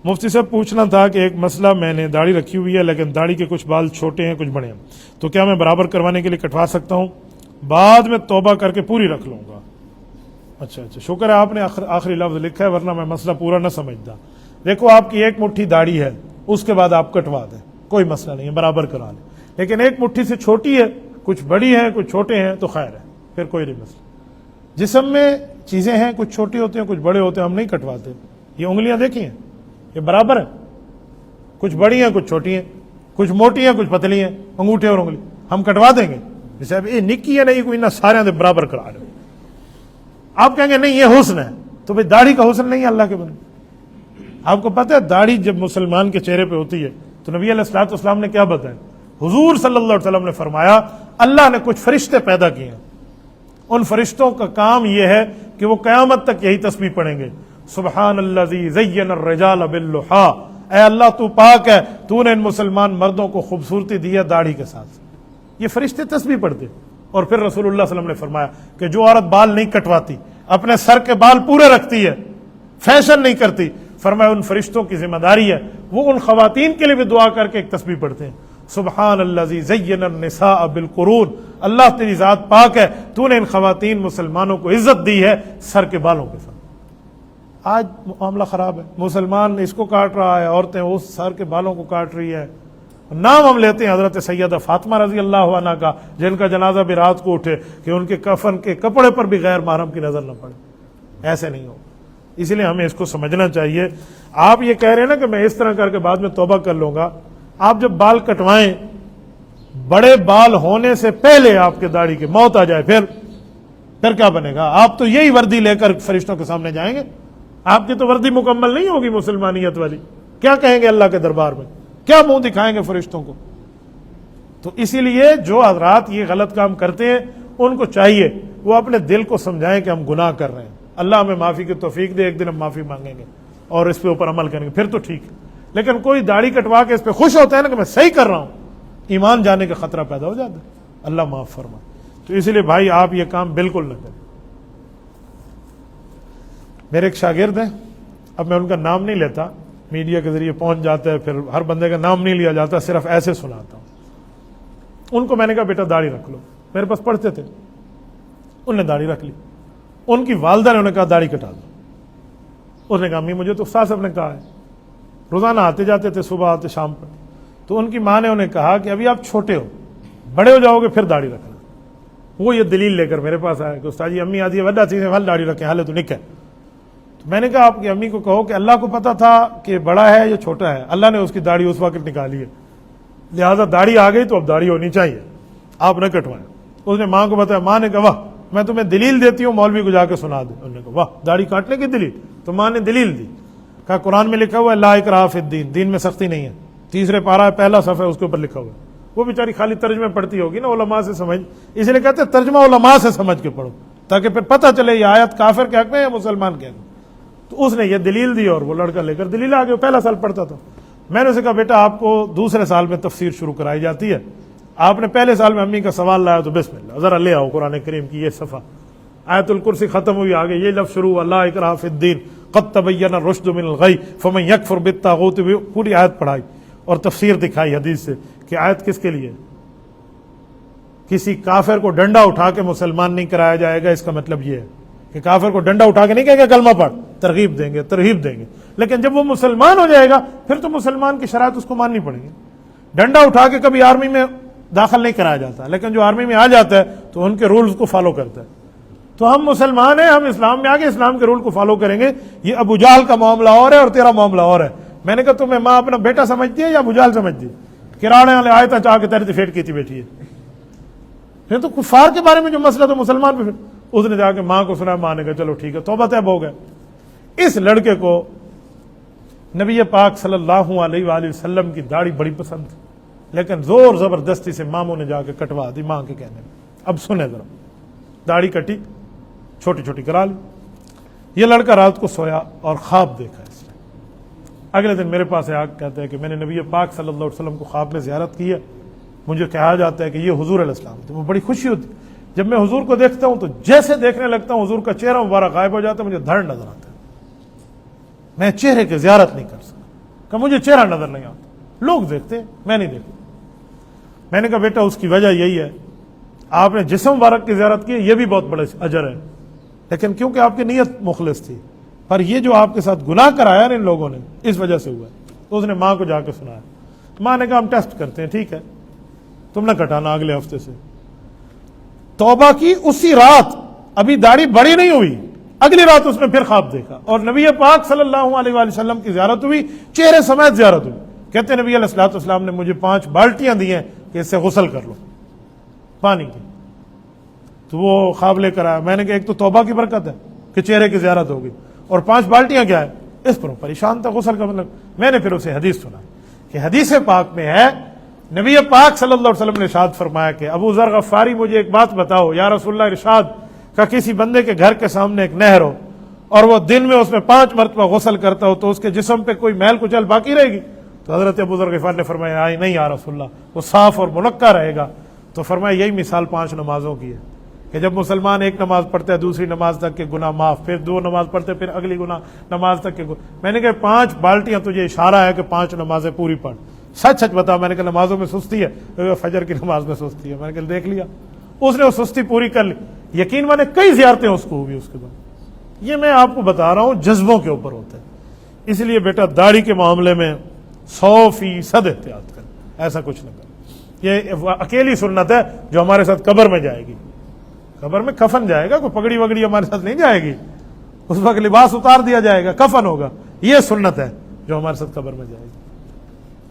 مفتی صاحب پوچھنا تھا کہ ایک مسئلہ، میں نے داڑھی رکھی ہوئی ہے لیکن داڑھی کے کچھ بال چھوٹے ہیں کچھ بڑے ہیں، تو کیا میں برابر کروانے کے لیے کٹوا سکتا ہوں؟ بعد میں توبہ کر کے پوری رکھ لوں گا۔ اچھا، شکر ہے آپ نے آخری لفظ لکھا ہے، ورنہ میں مسئلہ پورا نہ سمجھتا۔ دیکھو، آپ کی ایک مٹھی داڑھی ہے، اس کے بعد آپ کٹوا دیں، کوئی مسئلہ نہیں ہے، برابر کرا لیں۔ لیکن ایک مٹھی سے چھوٹی ہے، کچھ بڑی ہیں کچھ چھوٹے ہیں، تو خیر ہے، پھر کوئی نہیں مسئلہ۔ جسم میں چیزیں ہیں، کچھ چھوٹی ہوتے ہیں کچھ بڑے ہوتے ہیں، ہم نہیں کٹواتے۔ یہ انگلیاں دیکھی ہیں، یہ برابر ہیں، کچھ بڑی ہیں کچھ چھوٹی ہیں، کچھ موٹی ہیں کچھ پتلی ہیں، انگوٹھے اور انگلی ہم کٹوا دیں گے۔ جیسے اب یہ نکی ہے نہیں، کوئی نہ سارے دے برابر کرا لیں۔ آپ کہیں گے نہیں یہ حسن ہے، تو بھائی داڑھی کا حسن نہیں ہے اللہ کے بندے۔ آپ کو پتہ ہے داڑھی جب مسلمان کے چہرے پہ ہوتی ہے تو نبی علیہ الصلوۃ والسلام نے کیا بتایا؟ حضور صلی اللہ علیہ وسلم نے فرمایا اللہ نے کچھ فرشتے پیدا کیے ہیں، ان فرشتوں کا کام یہ ہے کہ وہ قیامت تک یہی تسبیح پڑھیں گے، سبحان الذی زین الرجال باللحا، اے اللہ تو پاک ہے، تو نے ان مسلمان مردوں کو خوبصورتی دی ہے داڑھی کے ساتھ۔ یہ فرشتے تسبیح پڑھتے۔ اور پھر رسول اللہ صلی اللہ علیہ وسلم نے فرمایا کہ جو عورت بال نہیں کٹواتی، اپنے سر کے بال پورے رکھتی ہے، فیشن نہیں کرتی، فرمایا ان فرشتوں کی ذمہ داری ہے وہ ان خواتین کے لیے بھی دعا کر کے ایک تسبیح پڑھتے ہیں، سبحان الذی زین النساء بالقرون، اللہ تیری ذات پاک ہے، تو نے ان خواتین مسلمانوں کو عزت دی ہے سر کے بالوں کے ساتھ۔ آج معاملہ خراب ہے، مسلمان اس کو کاٹ رہا ہے، عورتیں اس سر کے بالوں کو کاٹ رہی ہے۔ نام ہم لیتے ہیں حضرت سیدہ فاطمہ رضی اللہ عنہ کا، جن کا جنازہ بھی رات کو اٹھے کہ ان کے کفن کے کپڑے پر بھی غیر محرم کی نظر نہ پڑے۔ ایسے نہیں ہو، اس لیے ہمیں اس کو سمجھنا چاہیے۔ آپ یہ کہہ رہے ہیں نا کہ میں اس طرح کر کے بعد میں توبہ کر لوں گا، آپ جب بال کٹوائیں، بڑے بال ہونے سے پہلے آپ کے داڑھی کے موت آ جائے، پھر کیا بنے گا؟ آپ تو یہی وردی لے کر فرشتوں کے سامنے جائیں گے، آپ کی تو وردی مکمل نہیں ہوگی مسلمانیت والی۔ کیا کہیں گے اللہ کے دربار میں؟ کیا منہ دکھائیں گے فرشتوں کو؟ تو اسی لیے جو حضرات یہ غلط کام کرتے ہیں ان کو چاہیے وہ اپنے دل کو سمجھائیں کہ ہم گناہ کر رہے ہیں، اللہ ہمیں معافی کی توفیق دے، ایک دن ہم معافی مانگیں گے اور اس پہ اوپر عمل کریں گے، پھر تو ٹھیک ہے۔ لیکن کوئی داڑھی کٹوا کے اس پہ خوش ہوتا ہے نا کہ میں صحیح کر رہا ہوں، ایمان جانے کا خطرہ پیدا ہو جاتا ہے، اللہ معاف فرمائے۔ تو اسی لیے بھائی آپ یہ کام بالکل نہ کریں۔ میرے ایک شاگرد ہیں، اب میں ان کا نام نہیں لیتا، میڈیا کے ذریعے پہنچ جاتا ہے، پھر ہر بندے کا نام نہیں لیا جاتا، صرف ایسے سناتا ہوں۔ ان کو میں نے کہا بیٹا داڑھی رکھ لو، میرے پاس پڑھتے تھے، انہوں نے داڑھی رکھ لی۔ ان کی والدہ نے انہیں کہا داڑھی کٹا دو۔ اس نے کہا امی مجھے تو استاد صاحب نے کہا ہے، روزانہ آتے جاتے تھے، صبح آتے شام پر۔ تو ان کی ماں نے انہیں کہا کہ ابھی آپ چھوٹے ہو، بڑے ہو جاؤ گے پھر داڑھی رکھنا۔ وہ یہ دلیل لے کر میرے پاس آیا کہ استاد جی امی آدھی وڈا چیزیں حل داڑھی رکھیں، حالے تو نکے۔ تو میں نے کہا آپ کی امی کو کہو کہ اللہ کو پتا تھا کہ بڑا ہے یا چھوٹا ہے، اللہ نے اس کی داڑھی اس وقت نکالی ہے، لہٰذا داڑھی آ گئی تو اب داڑھی ہونی چاہیے، آپ نہ کٹوائیں۔ اس نے ماں کو بتایا، ماں نے کہا واہ میں تمہیں دلیل دیتی ہوں، مولوی کو جا کے سنا دے۔ انہوں نے کہا واہ داڑھی کاٹنے کی دلیل؟ تو ماں نے دلیل دی، کہا قرآن میں لکھا ہوا ہے لا اکراہ فی الدین، دین میں سختی نہیں ہے، 3 پارہ پہلا صفحہ اس کے اوپر لکھا ہوا ہے۔ وہ بیچاری خالی ترجمے پڑھتی ہوگی نا، علماء سے سمجھ، اس لیے کہتے ہیں ترجمہ علماء سے سمجھ کے پڑھو تاکہ پھر پتہ چلے یہ آیت کافر کے حق میں یا مسلمان کے حق میں۔ تو اس نے یہ دلیل دی اور وہ لڑکا لے کر دلیل آ گیا، پہلا سال پڑھتا تھا۔ میں نے اسے کہا بیٹا آپ کو دوسرے سال میں تفسیر شروع کرائی جاتی ہے، آپ نے پہلے سال میں امی کا سوال لایا تو بسم اللہ ذرا لے آؤ قرآن کریم کی یہ صفحہ، آیت الکرسی ختم ہوئی، آگے یہ لفظ شروع ہوا لا اکراہ فی الدین قد تبین الرشد من الغی فمن یکفر بالطاغوت، پوری آیت پڑھائی اور تفسیر دکھائی حدیث سے کہ آیت کس کے لیے؟ کسی کافر کو ڈنڈا اٹھا کے مسلمان نہیں کرایا جائے گا، اس کا مطلب یہ ہے کہ کافر کو ڈنڈا اٹھا کے نہیں کہے گا کلمہ پڑھ، ترغیب دیں گے ترہیب دیں گے، لیکن جب وہ مسلمان ہو جائے گا پھر تو مسلمان کی شرائط اس کو ماننی پڑیں گی۔ ڈنڈا اٹھا کے کبھی آرمی میں داخل نہیں کرایا جاتا، لیکن جو آرمی میں آ جاتا ہے تو ان کے رولز کو فالو کرتا ہے۔ تو ہم مسلمان ہیں، ہم اسلام میں آ کے اسلام کے رول کو فالو کریں گے۔ یہ ابو جہل کا معاملہ اور ہے اور تیرا معاملہ اور ہے۔ میں نے کہا تمہیں ماں اپنا بیٹا سمجھتی ہے یا ابو جہل سمجھتی ہے؟ کرانے والے آئے چاہ کے تیری فیٹ کی تھی بیٹھی ہے، پھر تو کفار کے بارے میں جو مسئلہ تو مسلمان پہ، اس نے جا کے ماں کو سنا، ماں نے کہا چلو ٹھیک ہے توبہ طیب ہو گئے۔ اس لڑکے کو نبی پاک صلی اللہ علیہ وآلہ وسلم کی داڑھی بڑی پسند تھی، لیکن زور زبردستی سے ماموں نے جا کے کٹوا دی ماں کے کہنے میں۔ اب سنیں ذرا، داڑھی کٹی، چھوٹی چھوٹی کرا لی۔ یہ لڑکا رات کو سویا اور خواب دیکھا اس نے۔ اگلے دن میرے پاس آ کے کہتا ہے کہ میں نے نبی پاک صلی اللہ علیہ وسلم کو خواب میں زیارت کی ہے، مجھے کہا جاتا ہے کہ یہ حضور علیہ السلام تھے۔ وہ بڑی خوشی ہوتی، جب میں حضور کو دیکھتا ہوں تو جیسے دیکھنے لگتا ہوں حضور کا چہرہ مبارک غائب ہو جاتا ہے، مجھے دھڑ نظر آتا ہے، میں چہرے کی زیارت نہیں کر سکتا۔ کہ مجھے چہرہ نظر نہیں آتا، لوگ دیکھتے ہیں، میں نہیں دیکھتا۔ میں نے کہا بیٹا اس کی وجہ یہی ہے، آپ نے جسم مبارک کی زیارت کی، یہ بھی بہت بڑا اجر ہے، لیکن کیونکہ آپ کی نیت مخلص تھی، پر یہ جو آپ کے ساتھ گناہ کرایا نا ان لوگوں نے، اس وجہ سے ہوا ہے۔ تو اس نے ماں کو جا کے سنایا، ماں نے کہا ہم ٹیسٹ کرتے ہیں، ٹھیک ہے تم نہ کٹانا اگلے ہفتے سے۔ توبہ کی اسی رات، ابھی داڑھی بڑی نہیں ہوئی، اگلی رات اس نے پھر خواب دیکھا اور نبی پاک صلی اللہ علیہ وآلہ وسلم کی زیارت ہوئی، چہرے سمیت زیارت ہوئی۔ کہتے ہیں نبی علیہ الصلوۃ والسلام نے مجھے 5 بالٹیاں دی ہیں کہ اس سے غسل کر لو پانی کی۔ تو وہ خواب لے کر آیا، میں نے کہا ایک تو توبہ کی برکت ہے کہ چہرے کی زیارت ہوگی، اور 5 بالٹیاں کیا ہے، اس پر پریشان تھا غسل کا مطلب۔ میں نے پھر اسے حدیث سنا کہ حدیث پاک میں ہے، نبی پاک صلی اللہ علیہ وسلم نے ارشاد فرمایا کہ ابو ذر غفاری مجھے ایک بات بتاؤ یا رسول اللہ، ارشاد کا کسی بندے کے گھر کے سامنے ایک نہر ہو اور وہ دن میں اس میں 5 مرتبہ غسل کرتا ہو تو اس کے جسم پہ کوئی میل کچل باقی رہے گی؟ تو حضرت ابو ذر غفاری نے فرمایا نہیں یا رسول اللہ، وہ صاف اور منقع رہے گا۔ تو فرمایا یہی مثال 5 نمازوں کی ہے کہ جب مسلمان ایک نماز پڑھتا ہے دوسری نماز تک کے گناہ معاف، پھر 2 نماز پڑھتے پھر اگلی گناہ نماز تک کے میں نے کہا 5 بالٹیاں تجھے اشارہ ہے کہ 5 نمازیں پوری پڑھ، سچ سچ بتا۔ میں نے کہا نمازوں میں سستی ہے، فجر کی نماز میں سستی ہے۔ میں نے کہا دیکھ لیا، اس نے وہ سستی پوری کر لی، یقین مانے کئی زیارتیں اس کو ہوئی اس کے بعد۔ یہ میں آپ کو بتا رہا ہوں جذبوں کے اوپر ہوتا ہے، اس لیے بیٹا داڑھی کے معاملے میں 100% احتیاط کر، ایسا کچھ نہ کر۔ یہ اکیلی سنت ہے جو ہمارے ساتھ قبر میں جائے گی، قبر میں کفن جائے گا، کوئی پگڑی وگڑی ہمارے ساتھ نہیں جائے گی، اس وقت لباس اتار دیا جائے گا، کفن ہوگا، یہ سنت ہے جو ہمارے ساتھ قبر میں جائے گی۔